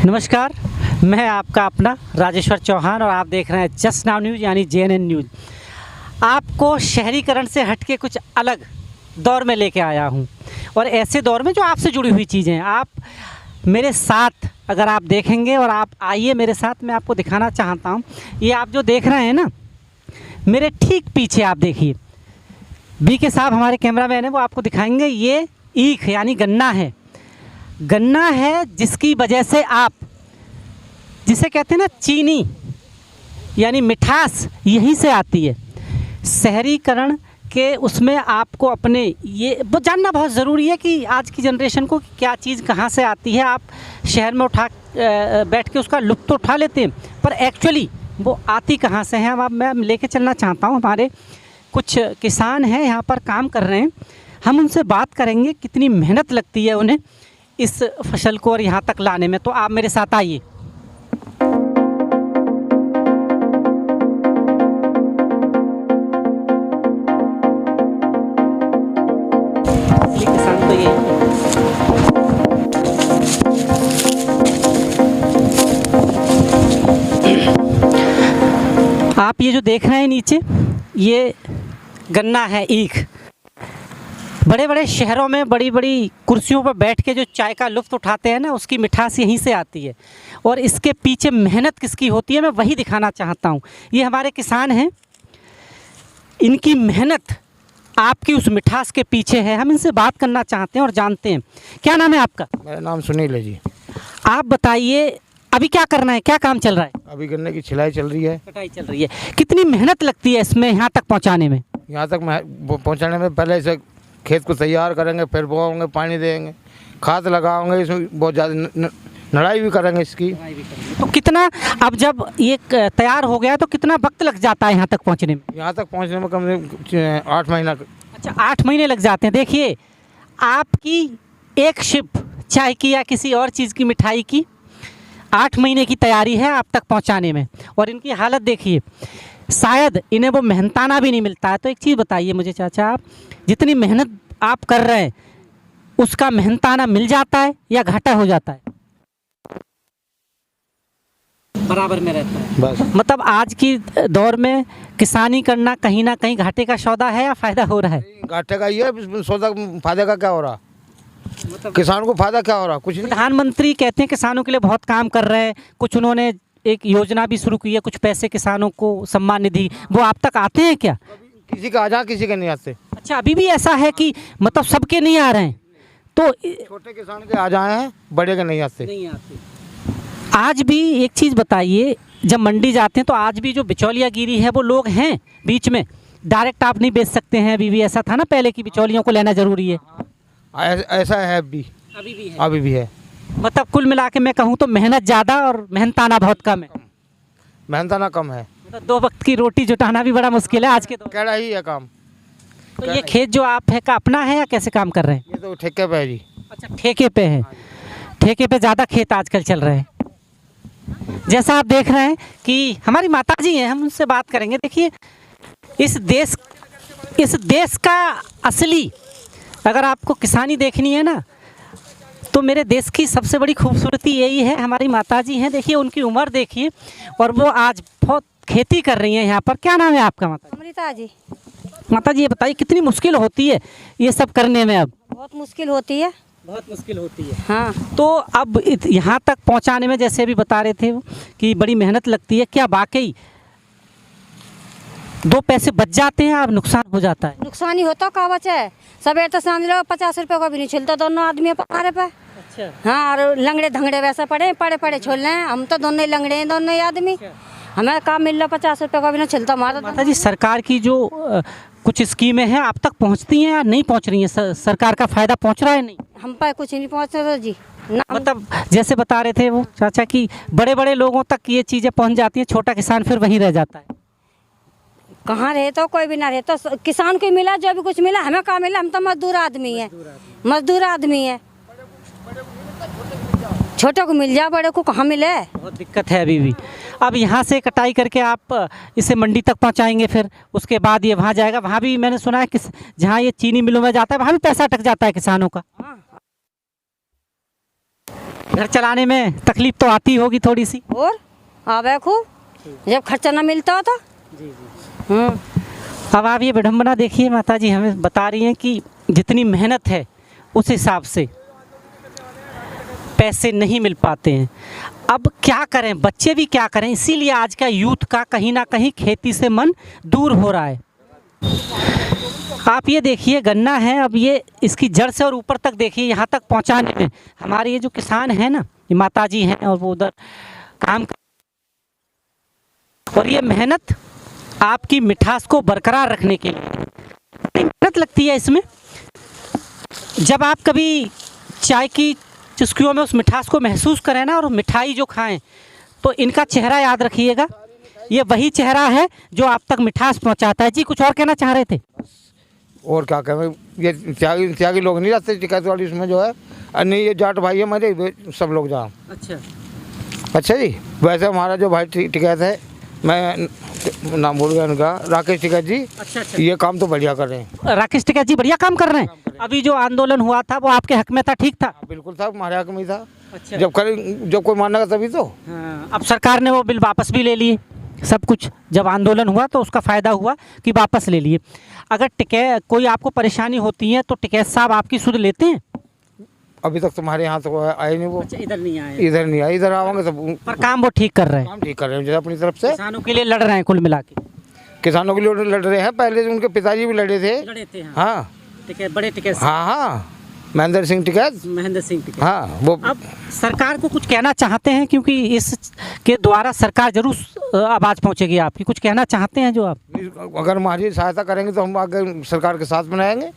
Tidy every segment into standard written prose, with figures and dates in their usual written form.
नमस्कार, मैं आपका अपना राजेश्वर चौहान और आप देख रहे हैं जस्ट नाउ न्यूज़ यानी JNN न्यूज़। आपको शहरीकरण से हटके कुछ अलग दौर में लेके आया हूं और ऐसे दौर में जो आपसे जुड़ी हुई चीज़ें हैं। आप मेरे साथ अगर आप देखेंगे और आप आइए मेरे साथ, मैं आपको दिखाना चाहता हूं। ये आप जो देख रहे हैं ना, मेरे ठीक पीछे आप देखिए, BK साहब हमारे कैमरामैन हैं, वो आपको दिखाएंगे। ये ईख यानी गन्ना है, गन्ना है जिसकी वजह से आप जिसे कहते हैं ना चीनी यानी मिठास, यहीं से आती है। शहरीकरण के उसमें आपको अपने ये वो जानना बहुत ज़रूरी है कि आज की जनरेशन को क्या चीज़ कहाँ से आती है। आप शहर में बैठ के उसका लुत्फ़ तो उठा लेते हैं, पर एक्चुअली वो आती कहाँ से है। अब मैं लेके चलना चाहता हूँ। हमारे कुछ किसान हैं यहाँ पर काम कर रहे हैं, हम उनसे बात करेंगे कितनी मेहनत लगती है उन्हें इस फसल को और यहाँ तक लाने में। तो आप मेरे साथ आइए। किसान तो यही आप ये जो देख रहे हैं नीचे, ये गन्ना है, ईख। बड़े बड़े शहरों में बड़ी बड़ी कुर्सियों पर बैठ के जो चाय का लुत्फ़ उठाते हैं ना, उसकी मिठास यहीं से आती है। और इसके पीछे मेहनत किसकी होती है, मैं वही दिखाना चाहता हूँ। ये हमारे किसान हैं, इनकी मेहनत आपकी उस मिठास के पीछे है। हम इनसे बात करना चाहते हैं और जानते हैं। क्या नाम है आपका? मेरा नाम सुनील है जी। आप बताइए, अभी क्या करना है, क्या काम चल रहा है? अभी गन्ने की छिलाई चल रही है, कटाई चल रही है। कितनी मेहनत लगती है इसमें यहाँ तक पहुँचाने में? यहाँ तक पहुँचाने में पहले से खेत को तैयार करेंगे, फिर बोएंगे, पानी देंगे, खाद लगाओगे, इसमें बहुत ज़्यादा नड़ाई भी करेंगे इसकी। तो कितना, अब जब ये तैयार हो गया तो कितना वक्त लग जाता है यहाँ तक पहुँचने में? यहाँ तक पहुँचने में कम से 8 महीना। अच्छा, 8 महीने लग जाते हैं। देखिए, आपकी एक शिप चाय की या किसी और चीज़ की मिठाई की 8 महीने की तैयारी है आप तक पहुँचाने में। और इनकी हालत देखिए, शायद इन्हें वो मेहनताना भी नहीं मिलता है। तो एक चीज़ बताइए मुझे चाचा, आप जितनी मेहनत आप कर रहे हैं उसका मेहनताना मिल जाता है या घाटा हो जाता है? बराबर में रहता है बस। मतलब आज की दौर में किसानी करना कहीं ना कहीं घाटे का सौदा है या फ़ायदा हो रहा है? घाटे का ही है सौदा, फायदे का क्या हो रहा? मतलब किसान को फायदा क्या हो रहा? कुछ नहीं। प्रधानमंत्री कहते हैं किसानों के लिए बहुत काम कर रहे हैं, कुछ उन्होंने एक योजना भी शुरू की है, कुछ पैसे किसानों को सम्मान निधि, वो आप तक आते हैं क्या? किसी का आ जाए, किसी के नहीं आते। अच्छा, अभी भी ऐसा है कि मतलब सबके नहीं आ रहे हैं? तो छोटे किसान के आ जाए हैं, बड़े के नहीं आते। आज भी एक चीज़ बताइए, जब मंडी जाते हैं तो आज भी जो बिचौलियागिरी है वो लोग हैं बीच में, डायरेक्ट आप नहीं बेच सकते हैं। अभी भी ऐसा था ना पहले कि बिचौलियों को लेना ज़रूरी है? ऐसा है अभी भी है। अभी भी है। मतलब कुल मिला के मैं कहूँ तो मेहनत ज़्यादा और मेहनताना बहुत कम है। मेहनताना कम है, तो 2 वक्त की रोटी जुटाना भी बड़ा मुश्किल है आज के दौर। कैड़ा ही है काम। तो ये खेत जो आप है का अपना है या कैसे काम कर रहे हैं? ये तो ठेके पे है जी। अच्छा, ठेके पे है। ठेके पे ज़्यादा खेत आजकल चल रहे हैं। जैसा आप देख रहे हैं कि हमारी माताजी हैं, हम उनसे बात करेंगे। देखिए, इस देश का असली, अगर आपको किसानी देखनी है ना, तो मेरे देश की सबसे बड़ी खूबसूरती यही है, हमारी माताजी हैं। देखिए, उनकी उम्र देखिए और वो आज बहुत खेती कर रही हैं यहाँ पर। क्या नाम है आपका माता? अमृता जी। माता जी, ये बताइए कितनी मुश्किल होती है ये सब करने में? अब बहुत मुश्किल होती है। बहुत मुश्किल होती है। हाँ। तो अब यहाँ तक पहुँचाने में, जैसे अभी बता रहे थे कि बड़ी मेहनत लगती है, क्या वाकई 2 पैसे बच जाते हैं, अब नुकसान हो जाता है? नुकसान ही होता, का बचे सवेर तो समझ लो 50 रुपये को भी नहीं छिलता दोनों आदमी पकारे पे। अच्छा। हाँ, और लंगड़े धंगड़े वैसा पड़े छोल रहे हैं। हम तो दोनों ही लंगड़े हैं, दोनों ही आदमी। हमें काम मिल रहा 50 रुपये का भी नहीं छिलता हमारा। माता जी, सरकार की जो कुछ स्कीमें हैं आप तक पहुंचती हैं या नहीं पहुंच रही हैं? सरकार का फ़ायदा पहुंच रहा है नहीं? हम पर कुछ नहीं पहुँच रहा जी ना। मतलब जैसे बता रहे थे वो चाचा कि बड़े बड़े लोगों तक ये चीज़ें पहुंच जाती हैं, छोटा किसान फिर वहीं रह जाता है। कहाँ रहे तो कोई भी ना रहे तो किसान को मिला, जो भी कुछ मिला हमें कहाँ मिला? हम तो मजदूर आदमी है, मजदूर आदमी है। छोटे को मिल जाए, बड़े को कहाँ मिले? बहुत दिक्कत है अभी भी। अब यहाँ से कटाई करके आप इसे मंडी तक पहुँचाएंगे, फिर उसके बाद ये वहाँ जाएगा। वहाँ भी मैंने सुना है कि जहाँ ये चीनी मिलों में जाता है वहाँ भी पैसा अटक जाता है किसानों का। घर चलाने में तकलीफ तो आती होगी थोड़ी सी। और आवे खूब जब खर्चा ना मिलता तो। जी जी। अब आप ये विडम्बना देखिए, माता जी हमें बता रही हैं कि जितनी मेहनत है उस हिसाब से पैसे नहीं मिल पाते हैं। अब क्या करें, बच्चे भी क्या करें, इसीलिए आज का यूथ का कहीं ना कहीं खेती से मन दूर हो रहा है। आप ये देखिए गन्ना है, अब ये इसकी जड़ से और ऊपर तक देखिए, यहाँ तक पहुँचाने में हमारे ये जो किसान हैं ना, ये माता जी हैं और वो उधर काम कर, और ये मेहनत आपकी मिठास को बरकरार रखने के लिए मेहनत लगती है इसमें। जब आप कभी चाय की चुस्कियों में उस मिठास को महसूस करें ना और मिठाई जो खाएं, तो इनका चेहरा याद रखिएगा, ये वही चेहरा है जो आप तक मिठास पहुंचाता है। जी कुछ और कहना चाह रहे थे? और क्या कहें, ये त्यागी लोग नहीं जाते टिकैत वाली इसमें जो है, और नहीं ये जाट भाई है हमारे, सब लोग जाओ। अच्छा जी, वैसे हमारा जो भाई टिकैत है, मैं नाम भूल गया उनका, राकेश टिकैत जी। अच्छा। ये काम तो बढ़िया कर रहे हैं। राकेश टिकैत जी बढ़िया काम कर रहे हैं। अभी जो आंदोलन हुआ था वो आपके हक में था, ठीक था? बिल्कुल था, हमारे हक में ही था। अच्छा। जब कोई मानेगा तभी तो। हाँ, अब सरकार ने वो बिल वापस भी ले लिए, सब कुछ जब आंदोलन हुआ तो उसका फ़ायदा हुआ कि वापस ले लिए। अगर टिकैत कोई आपको परेशानी होती है तो टिकैत साहब आपकी सुध लेते हैं? अभी तक तुम्हारे यहाँ तो आए नहीं वो। अच्छा, इधर नहीं आए? इधर नहीं आए, इधर आवांगे सब। पर काम वो ठीक कर रहे हैं? काम ठीक कर रहे हैं जैसे अपनी तरफ से। किसानों के लिए लड़ रहे हैं कुल मिला के? किसानों के लिए लड़ रहे हैं, पहले से उनके पिताजी भी लड़े थे। हाँ टिकैत, बड़े टिकैत। हाँ, महेंद्र सिंह टिकैत। महेंद्र सिंह टिकैत। हाँ वो। अब सरकार को कुछ कहना चाहते हैं, क्योंकि इस के द्वारा सरकार जरूर आवाज़ पहुंचेगी आपकी, कुछ कहना चाहते हैं जो आप? अगर हमारी सहायता करेंगे तो हम आगे सरकार के साथ बनाएंगे।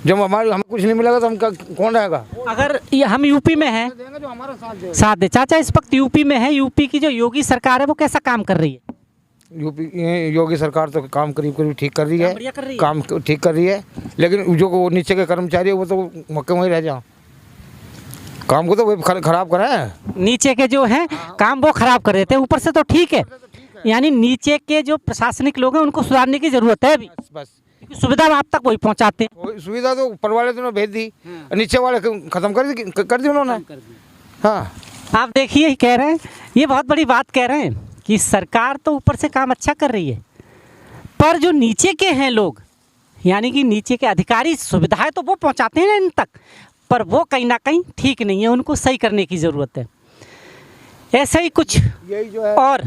जब हमें कुछ नहीं मिलेगा तो हम कौन रहेगा? अगर ये हम यूपी में हैं, जो हमारा साथ दे। चाचा इस वक्त यूपी में है, यूपी की जो योगी सरकार है वो कैसा काम कर रही है? योगी सरकार तो काम करीब करीब ठीक कर रही है, बढ़िया कर रही है। काम ठीक कर रही है, लेकिन जो नीचे के कर्मचारी है वो तो मक्के वहीं रह जाओ, काम को तो वो खराब करें। नीचे के जो हैं काम वो खराब कर देते हैं, ऊपर से तो ठीक है। यानी नीचे के जो प्रशासनिक लोग हैं उनको सुधारने की जरूरत है अभी। बस सुविधा आप तक वही पहुंचाते हैं। सुविधा तो ऊपर वाले तो भेज दी, नीचे वाले खत्म कर दी उन्होंने। हाँ, आप देखिए कह रहे हैं, ये बहुत बड़ी बात कह रहे हैं कि सरकार तो ऊपर से काम अच्छा कर रही है, पर जो नीचे के हैं लोग, यानी कि नीचे के अधिकारी सुविधाएं तो वो पहुंचाते हैं इन तक, पर वो कहीं ना कहीं ठीक नहीं है, उनको सही करने की ज़रूरत है। ऐसे ही कुछ यही जो है और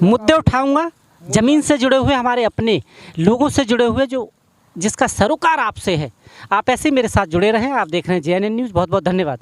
मुद्दे उठाऊंगा, ज़मीन से जुड़े हुए, हमारे अपने लोगों से जुड़े हुए, जो जिसका सरोकार आपसे है। आप ऐसे ही मेरे साथ जुड़े रहें। आप देख रहे हैं JNN न्यूज़। बहुत बहुत धन्यवाद।